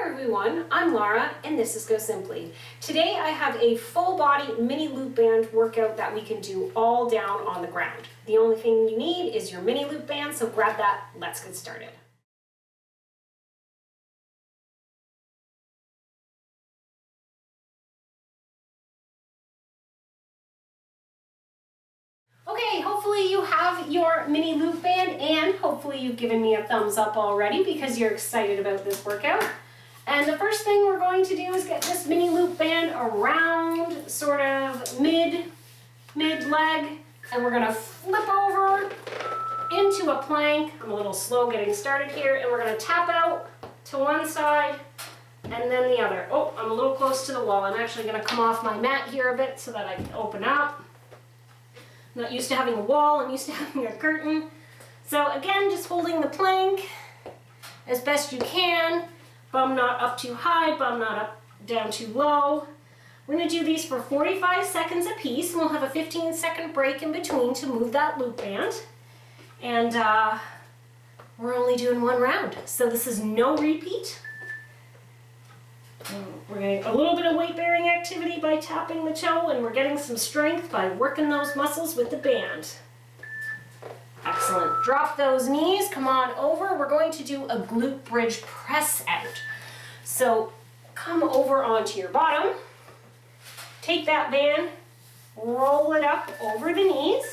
everyone, I'm Laura and this is Go Simply. Today I have a full body mini loop band workout that we can do all down on the ground. The only thing you need is your mini loop band, so grab that, let's get started. Okay, hopefully you have your mini loop band and hopefully you've given me a thumbs up already because you're excited about this workout. And the first thing we're going to do is get this mini loop band around sort of mid leg, and we're gonna flip over into a plank. I'm a little slow getting started here, and we're gonna tap out to one side and then the other. Oh, I'm a little close to the wall. I'm actually gonna come off my mat here a bit so that I can open up. I'm not used to having a wall, I'm used to having a curtain. So again, just holding the plank as best you can. Bum not up too high, bum not up down too low. We're going to do these for 45 seconds a piece, and we'll have a 15-second break in between to move that loop band. And we're only doing one round, so this is no repeat. We're getting a little bit of weight-bearing activity by tapping the toe, and we're getting some strength by working those muscles with the band. Excellent. Drop those knees, come on over. We're going to do a glute bridge press out. So come over onto your bottom, take that band, roll it up over the knees,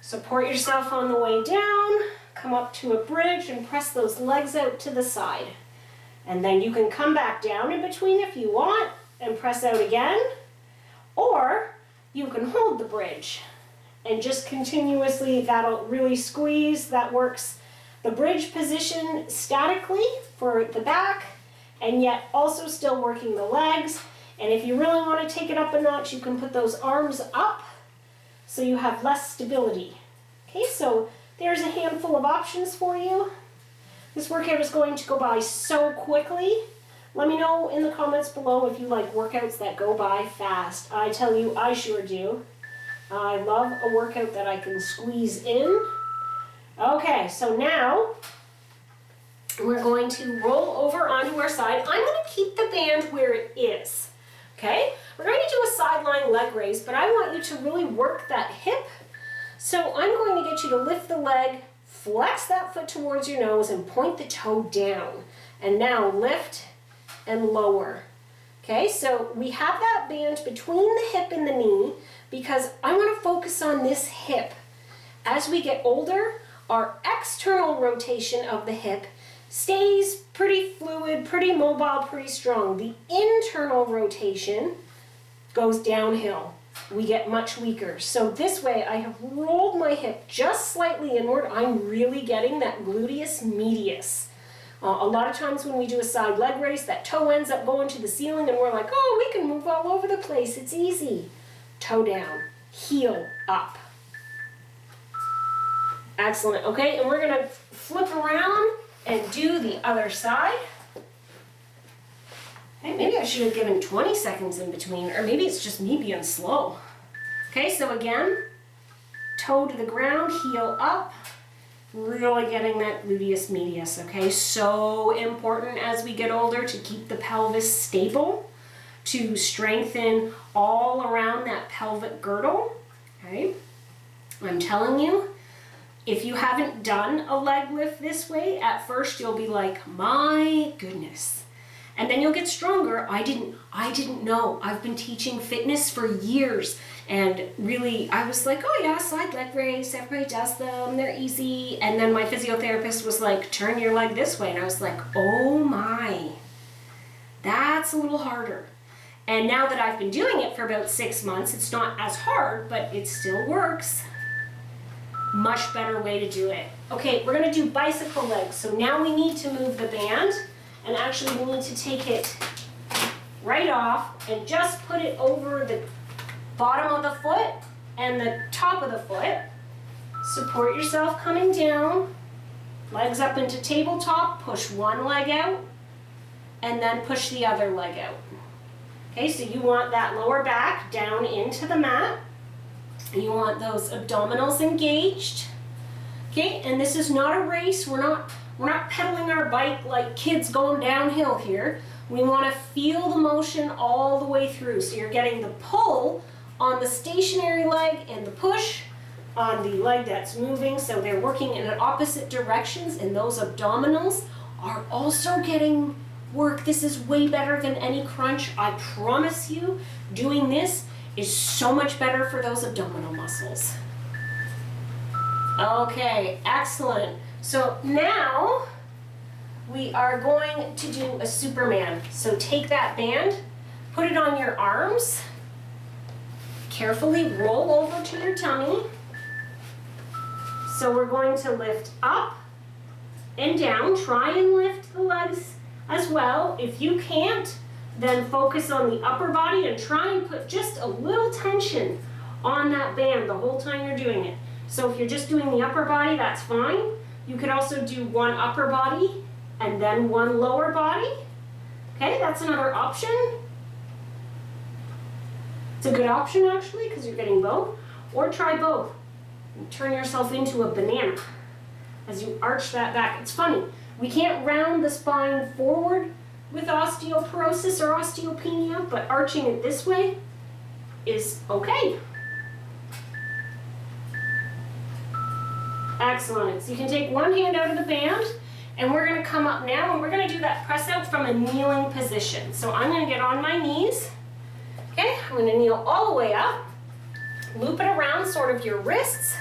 support yourself on the way down, come up to a bridge and press those legs out to the side. And then you can come back down in between if you want and press out again, or you can hold the bridge and just continuously, that'll really squeeze. That works the bridge position statically for the back and yet also still working the legs. And if you really want to take it up a notch, you can put those arms up so you have less stability. Okay, so there's a handful of options for you. This workout is going to go by so quickly. Let me know in the comments below if you like workouts that go by fast. I tell you, I sure do. I love a workout that I can squeeze in. Okay, so now we're going to roll over onto our side. I'm going to keep the band where it is. Okay, we're going to do a sideline leg raise, but I want you to really work that hip. So I'm going to get you to lift the leg, flex that foot towards your nose, and point the toe down. And now lift and lower. Okay, so we have that band between the hip and the knee because I want to focus on this hip. As we get older, our external rotation of the hip stays pretty fluid, pretty mobile, pretty strong. The internal rotation goes downhill. We get much weaker. So this way I have rolled my hip just slightly inward. I'm really getting that gluteus medius. A lot of times when we do a side leg raise, that toe ends up going to the ceiling and we're like, oh, we can move all over the place. It's easy. Toe down, heel up. Excellent. Okay, and we're going to flip around and do the other side. Okay, maybe I should have given 20 seconds in between, or maybe it's just me being slow. Okay, so again, toe to the ground, heel up. Really getting that gluteus medius, okay? So important as we get older to keep the pelvis stable, to strengthen all around that pelvic girdle, okay? I'm telling you, if you haven't done a leg lift this way, at first you'll be like, my goodness. And then you'll get stronger. I didn't know. I've been teaching fitness for years. And really, I was like, oh yeah, side leg raise, everybody does them, they're easy. And then my physiotherapist was like, turn your leg this way. And I was like, oh my, that's a little harder. And now that I've been doing it for about 6 months, it's not as hard, but it still works. Much better way to do it. Okay, we're gonna do bicycle legs. So now we need to move the band. And actually we need to take it right off and just put it over the bottom of the foot and the top of the foot. Support yourself coming down, legs up into tabletop, push one leg out, and then push the other leg out. Okay, so you want that lower back down into the mat. You want those abdominals engaged. Okay, and this is not a race. We're not We're not pedaling our bike like kids going downhill here. We want to feel the motion all the way through. So you're getting the pull on the stationary leg and the push on the leg that's moving. So they're working in opposite directions, and those abdominals are also getting work. This is way better than any crunch. I promise you, doing this is so much better for those abdominal muscles. Okay, excellent. So now we are going to do a Superman. So take that band, put it on your arms, carefully roll over to your tummy. So we're going to lift up and down. Try and lift the legs as well. If you can't, then focus on the upper body and try and put just a little tension on that band the whole time you're doing it. So if you're just doing the upper body, that's fine. You could also do one upper body and then one lower body. Okay, that's another option. It's a good option actually, because you're getting both. Or try both. And turn yourself into a banana as you arch that back. It's funny, we can't round the spine forward with osteoporosis or osteopenia, but arching it this way is okay. Excellent. So you can take one hand out of the band, and we're going to come up now, and we're going to do that press out from a kneeling position. So I'm going to get on my knees. Okay, I'm going to kneel all the way up, loop it around sort of your wrists,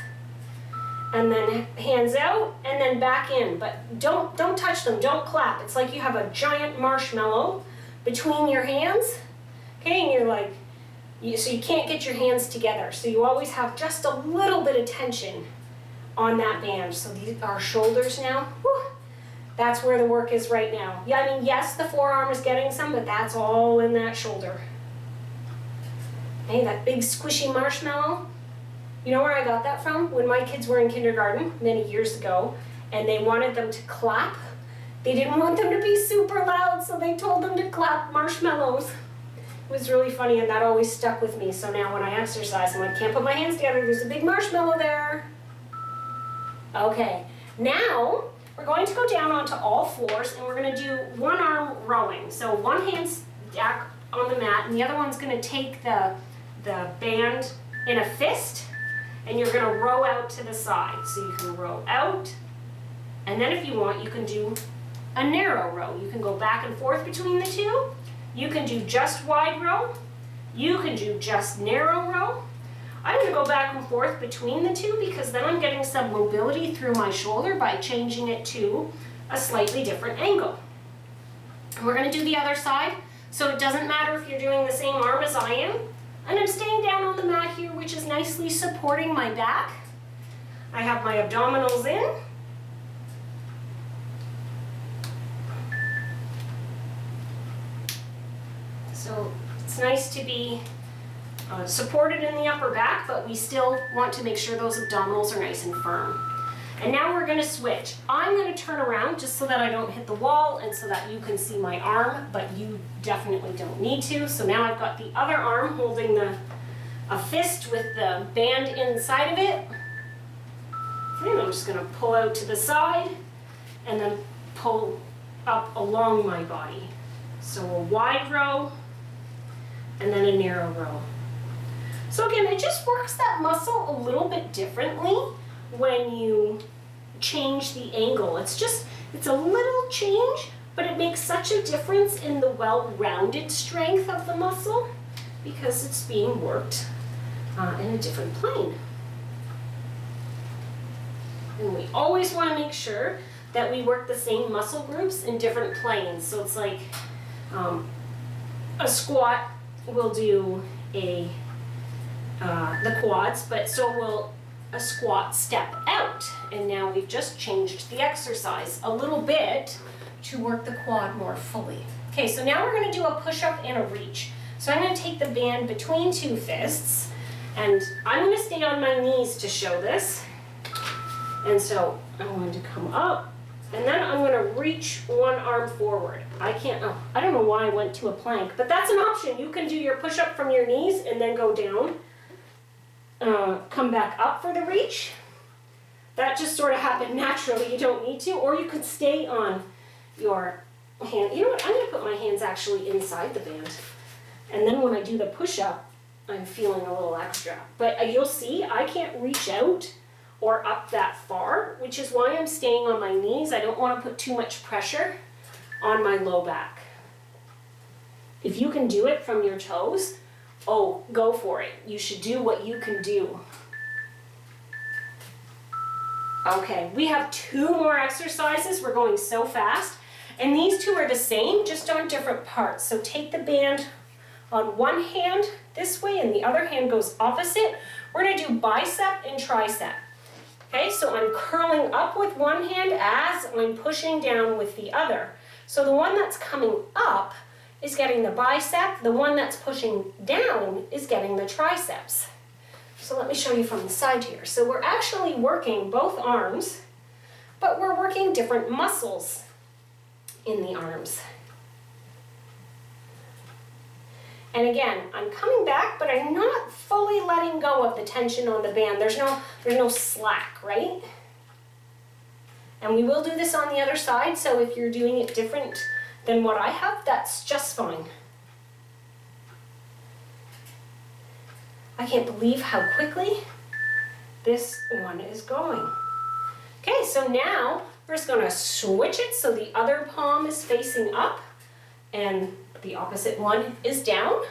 and then hands out, and then back in. But don't touch them, don't clap. It's like you have a giant marshmallow between your hands. Okay, and you're like, so you can't get your hands together. So you always have just a little bit of tension on that band. So these are shoulders now. Whew, that's where the work is right now. Yeah, I mean, yes, the forearm is getting some, but that's all in that shoulder. Hey, that big squishy marshmallow. You know where I got that from? When my kids were in kindergarten many years ago, and they wanted them to clap. They didn't want them to be super loud, so they told them to clap marshmallows. It was really funny, and that always stuck with me. So now when I exercise, I'm like, can't put my hands together, there's a big marshmallow there. Okay, now we're going to go down onto all fours, and we're going to do one arm rowing. So one hand's back on the mat, and the other one's going to take the band in a fist, and you're going to row out to the side. So you can row out, and then if you want, you can do a narrow row. You can go back and forth between the two. You can do just wide row. You can do just narrow row. I'm going to go back and forth between the two because then I'm getting some mobility through my shoulder by changing it to a slightly different angle. And we're going to do the other side, so it doesn't matter if you're doing the same arm as I am. And I'm staying down on the mat here, which is nicely supporting my back. I have my abdominals in. So it's nice to be supported in the upper back, but we still want to make sure those abdominals are nice and firm. And now we're going to switch. I'm going to turn around just so that I don't hit the wall and so that you can see my arm, but you definitely don't need to. So now I've got the other arm holding a fist with the band inside of it. And I'm just going to pull out to the side and then pull up along my body. So a wide row and then a narrow row. So again, it just works that muscle a little bit differently when you change the angle. It's a little change, but it makes such a difference in the well-rounded strength of the muscle because it's being worked in a different plane. And we always want to make sure that we work the same muscle groups in different planes. So it's like a squat will do the quads, but so will a squat step out. And now we've just changed the exercise a little bit to work the quad more fully. Okay, so now we're going to do a push-up and a reach. So I'm going to take the band between two fists, and I'm going to stay on my knees to show this. And so I'm going to come up, and then I'm going to reach one arm forward. I don't know why I went to a plank, but that's an option. You can do your push-up from your knees and then go down. Come back up for the reach. That just sort of happened naturally. You don't need to, or you could stay on your hand. You know what, I'm gonna put my hands actually inside the band. And then when I do the push-up, I'm feeling a little extra. But you'll see, I can't reach out or up that far, which is why I'm staying on my knees. I don't want to put too much pressure on my low back. If you can do it from your toes, oh, go for it. You should do what you can do. Okay, we have 2 more exercises. We're going so fast. And these 2 are the same, just on different parts. So take the band on one hand this way and the other hand goes opposite. We're gonna do bicep and tricep. Okay, so I'm curling up with one hand as I'm pushing down with the other. So the one that's coming up is getting the bicep, the one that's pushing down is getting the triceps. So let me show you from the side here. So we're actually working both arms, but we're working different muscles in the arms. And again, I'm coming back, but I'm not fully letting go of the tension on the band. There's no slack, right? And we will do this on the other side, so if you're doing it different than what I have, that's just fine. I can't believe how quickly this one is going. Okay, so now we're just gonna switch it so the other palm is facing up and the opposite one is down.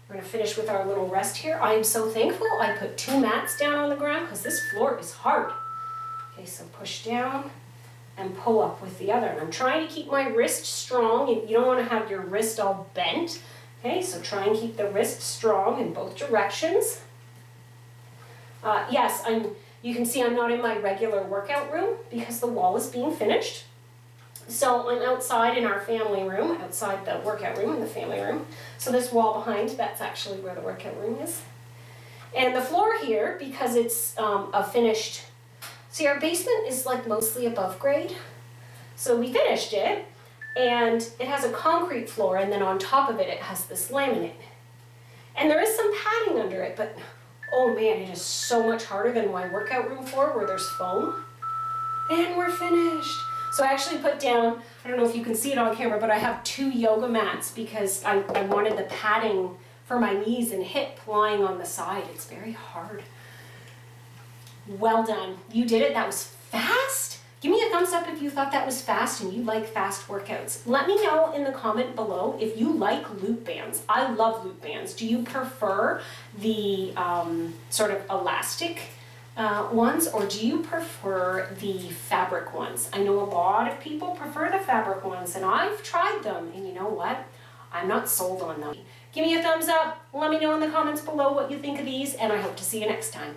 We're gonna finish with our little rest here. I am so thankful I put 2 mats down on the ground because this floor is hard. Okay, so push down and pull up with the other. And I'm trying to keep my wrist strong. You don't wanna have your wrist all bent. Okay, so try and keep the wrist strong in both directions. Yes, you can see I'm not in my regular workout room because the wall is being finished. So I'm outside in our family room, outside the workout room in the family room. So this wall behind, that's actually where the workout room is. And the floor here, because it's a finished, see our basement is like mostly above grade. So we finished it and it has a concrete floor and then on top of it, it has this laminate. And there is some padding under it, but oh man, it is so much harder than my workout room floor where there's foam. And we're finished. So I actually put down, I don't know if you can see it on camera, but I have 2 yoga mats because I wanted the padding for my knees and hip lying on the side. It's very hard. Well done. You did it. That was fast. Give me a thumbs up if you thought that was fast and you like fast workouts. Let me know in the comment below if you like loop bands. I love loop bands. Do you prefer the sort of elastic ones, or do you prefer the fabric ones? I know a lot of people prefer the fabric ones, and I've tried them, and you know what? I'm not sold on them. Give me a thumbs up. Let me know in the comments below what you think of these, and I hope to see you next time.